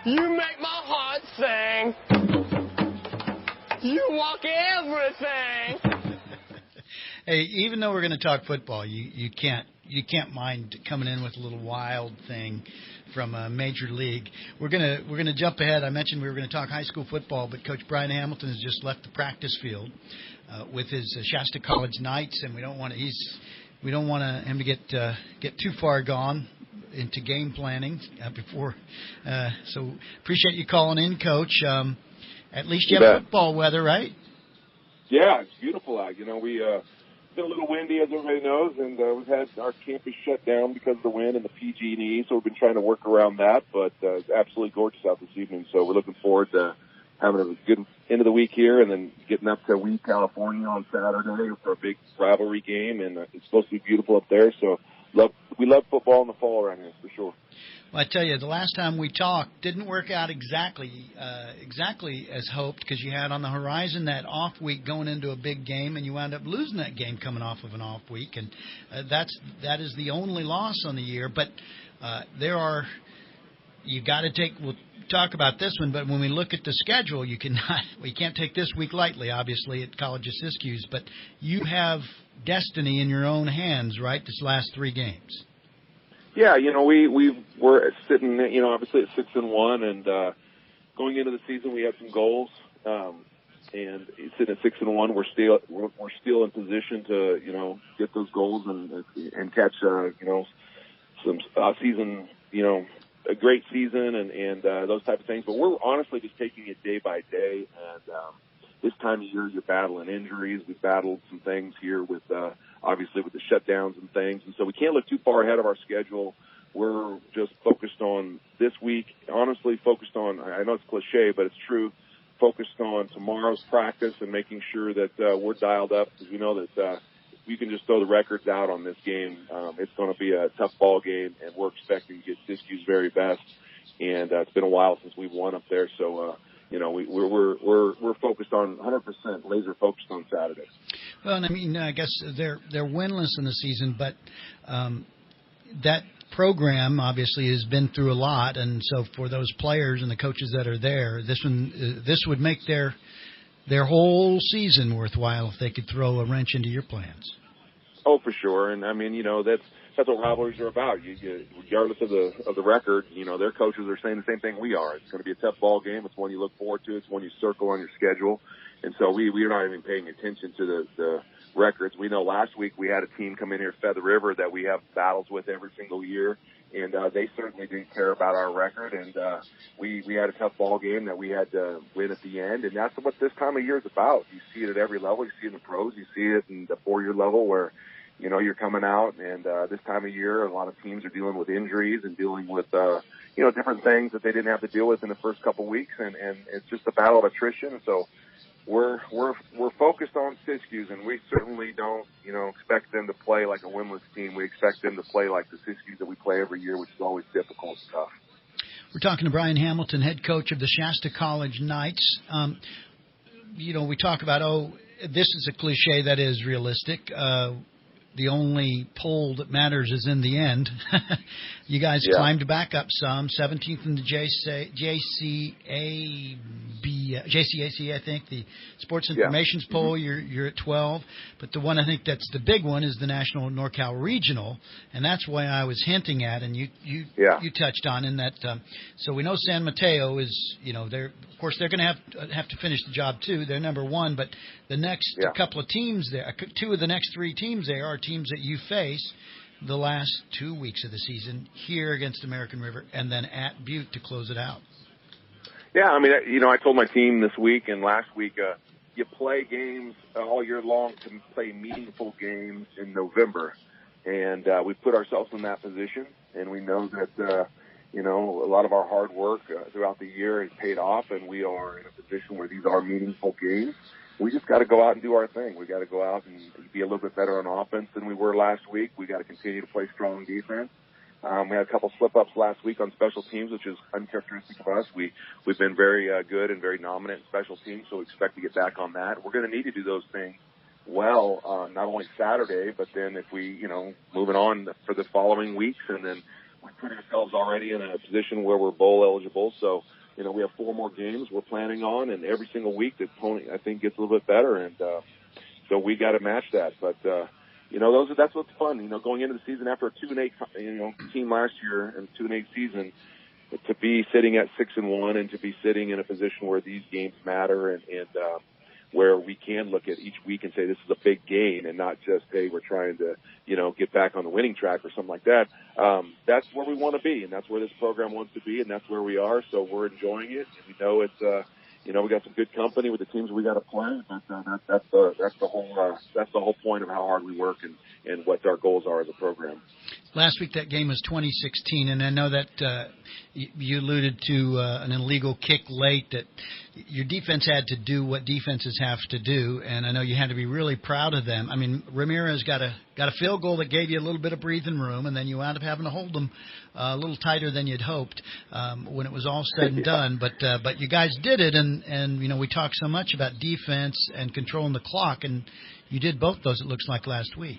You make my heart sing. You walk everything. Hey, even though we're going to talk football, you can't mind coming in with a little wild thing from Major League. We're gonna jump ahead. I mentioned we were going to talk high school football, but Coach Bryon Hamilton has just left the practice field with his Shasta College Knights, and we don't want him to get too far gone into game planning before. So appreciate you calling in, Coach. At least you have football weather, right? Yeah, it's beautiful out. You know, it's been a little windy, as everybody knows, and we've had our campus shut down because of the wind and the PG&E, so we've been trying to work around that, but it's absolutely gorgeous out this evening, so we're looking forward to having a good end of the week here and then getting up to Weed, California on Saturday for a big rivalry game, and it's supposed to be beautiful up there, so we love football in the fall around here, for sure. Well, I tell you, the last time we talked didn't work out exactly as hoped, because you had on the horizon that off week going into a big game, and you wound up losing that game coming off of an off week, and that is the only loss on the year. But you got to take. We'll talk about this one, but when we look at the schedule, we can't take this week lightly, obviously, at College of Siskiyou, but you have destiny in your own hands, right? This last 3 games. Yeah, you know, we're sitting, you know, obviously at 6-1, and going into the season we had some goals, and sitting at 6-1, we're still in position to, you know, get those goals and catch, you know, some season, you know, a great season and those type of things. But we're honestly just taking it day by day, and this time of year you're battling injuries. We've battled some things here with obviously with the shutdowns and things. And so we can't look too far ahead of our schedule. We're just focused on this week, honestly focused on, I know it's cliche, but it's true, focused on tomorrow's practice and making sure that we're dialed up, because we know that if we can just throw the records out on this game, it's going to be a tough ball game, and we're expecting to get Siskiyou's very best. And it's been a while since we've won up there, so you know, we're focused on 100% laser focused on Saturday. Well, and I mean, I guess they're winless in the season, but that program obviously has been through a lot, and so for those players and the coaches that are there, this would make their whole season worthwhile if they could throw a wrench into your plans. Oh, for sure, and I mean, you know, that's what rivalries are about. You regardless of the record, you know, their coaches are saying the same thing we are. It's going to be a tough ball game. It's one you look forward to. It's one you circle on your schedule. And so we're not even paying attention to the records. We know last week we had a team come in here, Feather River, that we have battles with every single year, and they certainly didn't care about our record. And we had a tough ball game that we had to win at the end, and that's what this time of year is about. You see it at every level. You see it in the pros. You see it in the 4-year level where, you know, you're coming out, and this time of year, a lot of teams are dealing with injuries and dealing with, you know, different things that they didn't have to deal with in the first couple of weeks, and it's just a battle of attrition. And so we're focused on Siskiyou, and we certainly don't, you know, expect them to play like a winless team. We expect them to play like the Siskiyou that we play every year, which is always difficult and tough. We're talking to Bryon Hamilton, head coach of the Shasta College Knights. You know, we talk about, this is a cliche that is realistic. The only poll that matters is in the end. You guys climbed back up some, 17th in the JCAC, I think, the Sports Information's poll. You're at 12. But the one I think that's the big one is the National NorCal Regional, and that's why I was hinting at, and you touched on in that. So we know San Mateo is, you know, of course they're going to have to finish the job too. They're number 1, but the next couple of teams there, 2 of the next 3 teams there are teams that you face the last 2 weeks of the season, here against American River and then at Butte to close it out. Yeah, I mean, you know, I told my team this week and last week, you play games all year long to play meaningful games in November. And we put ourselves in that position, and we know that, you know, a lot of our hard work throughout the year has paid off, and we are in a position where these are meaningful games. We just got to go out and do our thing. We got to go out and be a little bit better on offense than we were last week. We got to continue to play strong defense. We had a couple slip-ups last week on special teams, which is uncharacteristic of us. We've been very good and very dominant in special teams, so we expect to get back on that. We're going to need to do those things well, not only Saturday, but then if we, you know, moving on for the following weeks, and then we put ourselves already in a position where we're bowl eligible. So, you know, we have 4 more games we're planning on, and every single week the opponent, I think, gets a little bit better. And so we got to match that. But, you know, that's what's fun. You know, going into the season after a 2-8, you know, team last year and 2-8 season, to be sitting at 6-1 and to be sitting in a position where these games matter and where we can look at each week and say this is a big game and not just, hey, we're trying to, you know, get back on the winning track or something like that. That's where we want to be, and that's where this program wants to be, and that's where we are. So we're enjoying it. And we know it's, you know, we got some good company with the teams we got to play, but that's the whole point of how hard we work and what our goals are as a program. Last week that game was 2016, and I know that you alluded to an illegal kick late, that your defense had to do what defenses have to do, and I know you had to be really proud of them. I mean, Ramirez got a field goal that gave you a little bit of breathing room, and then you wound up having to hold them a little tighter than you'd hoped when it was all said and done. But you guys did it, and you know, we talk so much about defense and controlling the clock, and you did both those, it looks like, last week.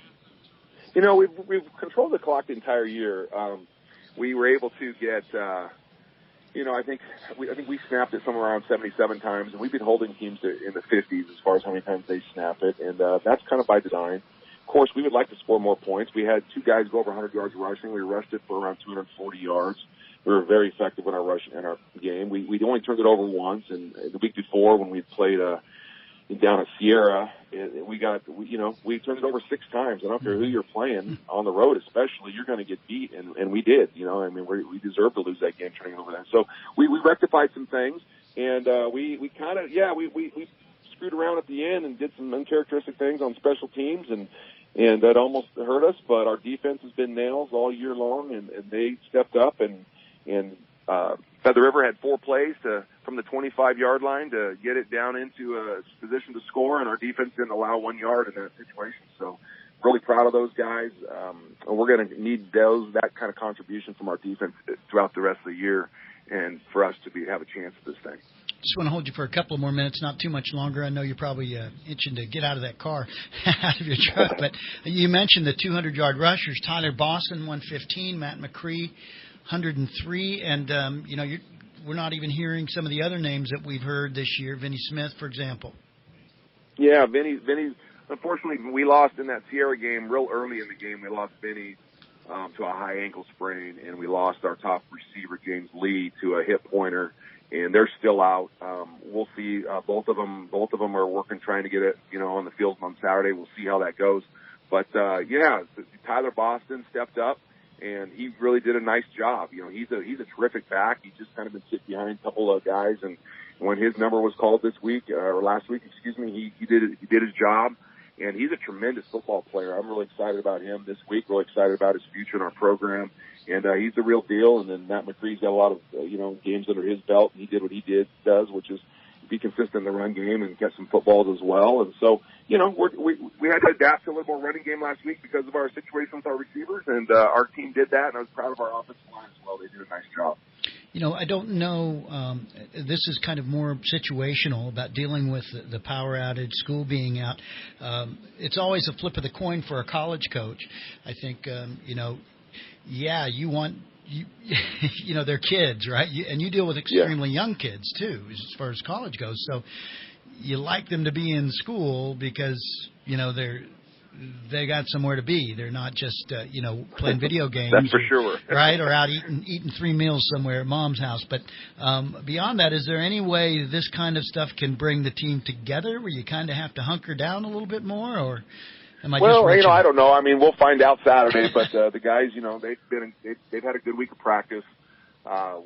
You know, we've controlled the clock the entire year. We were able to get, you know, I think we snapped it somewhere around 77 times, and we've been holding teams in the 50s as far as how many times they snap it, and that's kind of by design. Of course, we would like to score more points. We had 2 guys go over 100 yards rushing. We rushed it for around 240 yards. We were very effective in our game. We only turned it over once, and the week before when we played down at Sierra, we turned it over 6 times. I don't care who you're playing on the road, especially, you're going to get beat, and we did. You know, I mean, we deserved to lose that game turning it over that. So we rectified some things, and we kind of we screwed around at the end and did some uncharacteristic things on special teams, and that almost hurt us. But our defense has been nails all year long, and they stepped up and Feather River had 4 plays from the 25-yard line to get it down into a position to score, and our defense didn't allow 1 yard in that situation. So really proud of those guys. And we're going to need that kind of contribution from our defense throughout the rest of the year and for us to have a chance at this thing. Just want to hold you for a couple more minutes, not too much longer. I know you're probably itching to get out of that car, out of your truck. But you mentioned the 200-yard rushers. Tyler Boston, 115, Matt McCree, 103, and you know, we're not even hearing some of the other names that we've heard this year. Vinny Smith, for example. Yeah, Vinny. Unfortunately, we lost in that Sierra game real early in the game. We lost Vinny to a high ankle sprain, and we lost our top receiver James Lee to a hip pointer, and they're still out. We'll see. Both of them are working, trying to get it, you know, on the field on Saturday. We'll see how that goes. But Tyler Boston stepped up, and he really did a nice job. You know, he's a terrific back. He's just kind of been sitting behind a couple of guys, and when his number was called this week, or last week, he did his job, and he's a tremendous football player. I'm really excited about him this week, really excited about his future in our program, and he's the real deal. And then Matt McCree's got a lot of, games under his belt, and he did what he does, which is be consistent in the run game and get some footballs as well. And so, you know, we had to adapt to a little more running game last week because of our situation with our receivers, and our team did that, and I was proud of our offensive line as well. They did a nice job. You know, I don't know, this is kind of more situational about dealing with the power outage, school being out. It's always a flip of the coin for a college coach. I think, you want, they're kids, right? And you deal with extremely young kids, too, as far as college goes. So you like them to be in school because, they got somewhere to be. They're not just, playing video games. That's for sure. Right, or out eating 3 meals somewhere at mom's house. But beyond that, is there any way this kind of stuff can bring the team together where you kind of have to hunker down a little bit more, or am I just reaching? I don't know. I mean, we'll find out Saturday. But the guys, they've had a good week of practice.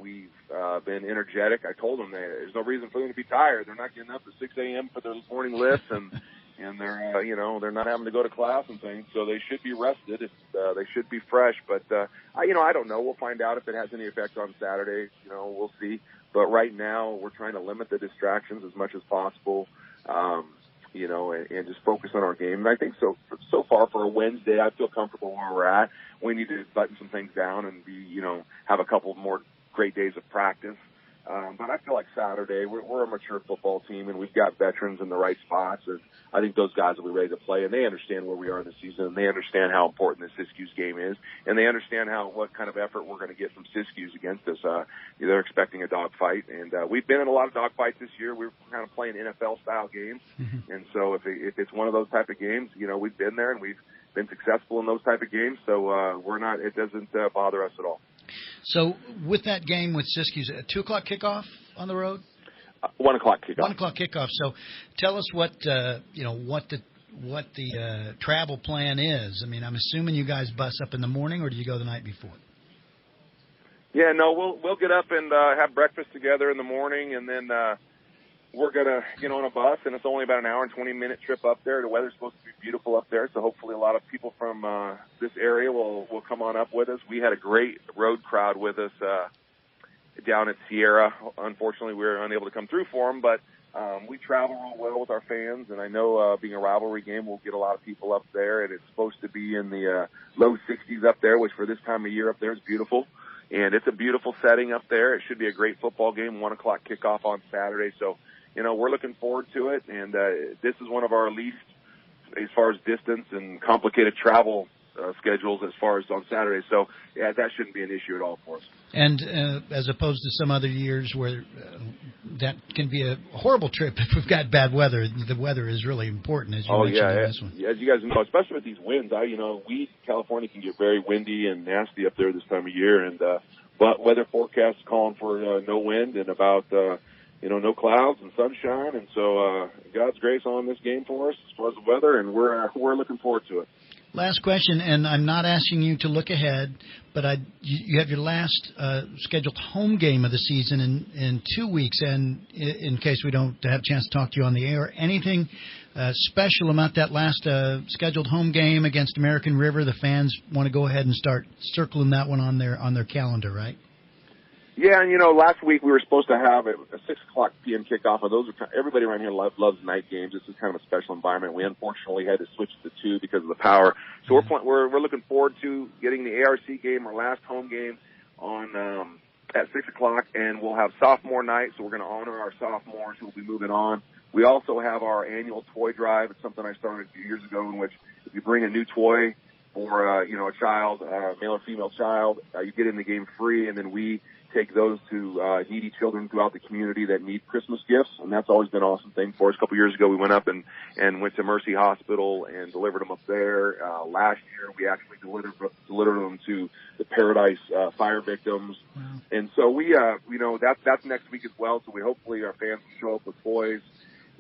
We've been energetic. I told them there's no reason for them to be tired. They're not getting up at 6 a.m. for their morning lifts, and they're, they're not having to go to class and things, so they should be rested. They should be fresh. But, I don't know. We'll find out if it has any effect on Saturday. We'll see. But right now, we're trying to limit the distractions as much as possible, and just focus on our game. And I think so far for a Wednesday, I feel comfortable where we're at. We need to button some things down and have a couple more great days of practice. But I feel like Saturday, we're a mature football team, and we've got veterans in the right spots, and I think those guys will be ready to play, and they understand where we are in the season, and they understand how important the Siskiyous game is, and they understand what kind of effort we're going to get from Siskiyous against us. They're expecting a dogfight, and we've been in a lot of dogfights this year. We're kind of playing NFL-style games, and so if it's one of those type of games, we've been there, and we've been successful in those type of games, so it doesn't bother us at all. So with that game with Siskiyous, a 2 o'clock kickoff on the road? 1 o'clock kickoff. 1 o'clock kickoff. So tell us what the travel plan is. I mean, I'm assuming you guys bus up in the morning, or do you go the night before? Yeah, no, we'll get up and have breakfast together in the morning, and then we're gonna get on a bus, and it's only about an hour and 20-minute trip up there. The weather's supposed to be beautiful up there, so hopefully a lot of people from this area will come on up with us. We had a great road crowd with us down at Sierra. Unfortunately, we were unable to come through for them, but we travel real well with our fans, and I know being a rivalry game, we'll get a lot of people up there, and it's supposed to be in the low 60s up there, which for this time of year up there is beautiful. And it's a beautiful setting up there. It should be a great football game, 1 o'clock kickoff on Saturday. So, we're looking forward to it, and this is one of our least, as far as distance and complicated travel schedules as far as on Saturday. So, yeah, that shouldn't be an issue at all for us. And as opposed to some other years where that can be a horrible trip if we've got bad weather, the weather is really important, as you mentioned in this one. Yeah, as you guys know, especially with these winds, California can get very windy and nasty up there this time of year, and but weather forecasts calling for no wind and about no clouds and sunshine, and so God's grace on this game for us as far as the weather, and we're looking forward to it. Last question, and I'm not asking you to look ahead, but you have your last scheduled home game of the season in 2 weeks, and in case we don't have a chance to talk to you on the air, anything special about that last scheduled home game against American River? The fans want to go ahead and start circling that one on their calendar, right? Yeah, and last week we were supposed to have a 6 o'clock p.m. kickoff, and everybody around here loves night games. This is kind of a special environment. We unfortunately had to switch to 2 because of the power. So we're looking forward to getting the ARC game, our last home game, on at 6 o'clock, and we'll have sophomore night. So we're going to honor our sophomores who will be moving on. We also have our annual toy drive. It's something I started a few years ago, in which if you bring a new toy for a child, male or female child, you get in the game free, and then we take those to needy children throughout the community that need Christmas gifts, and that's always been an awesome thing for us. A couple years ago, we went up and went to Mercy Hospital and delivered them up there. Last year, we actually delivered them to the Paradise fire victims. Wow. And so that's next week as well. So hopefully our fans will show up with toys.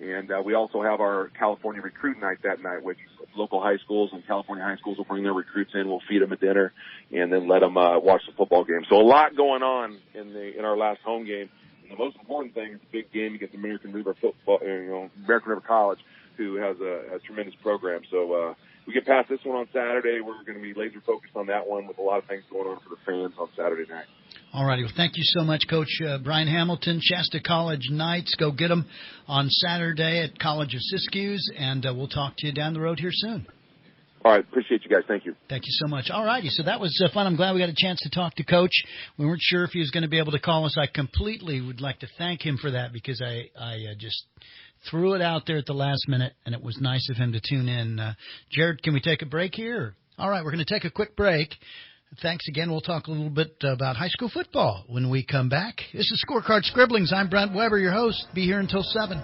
And we also have our California Recruit Night that night, which local high schools and California high schools will bring their recruits in. We'll feed them a dinner and then let them watch the football game. So a lot going on in our last home game. And the most important thing is the big game against American River American River College, who has a tremendous program. So we get past this one on Saturday. We're going to be laser focused on that one with a lot of things going on for the fans on Saturday night. All righty. Well, thank you so much, Coach Bryon Hamilton. Shasta College Knights. Go get them on Saturday at College of Siskiyous, and we'll talk to you down the road here soon. All right. Appreciate you guys. Thank you. Thank you so much. All righty. So that was fun. I'm glad we got a chance to talk to Coach. We weren't sure if he was going to be able to call us. I completely would like to thank him for that, because I just threw it out there at the last minute, and it was nice of him to tune in. Jared, can we take a break here? All right. We're going to take a quick break. Thanks again. We'll talk a little bit about high school football when we come back. This is Scorecard Scribblings. I'm Brent Weber, your host. Be here until 7.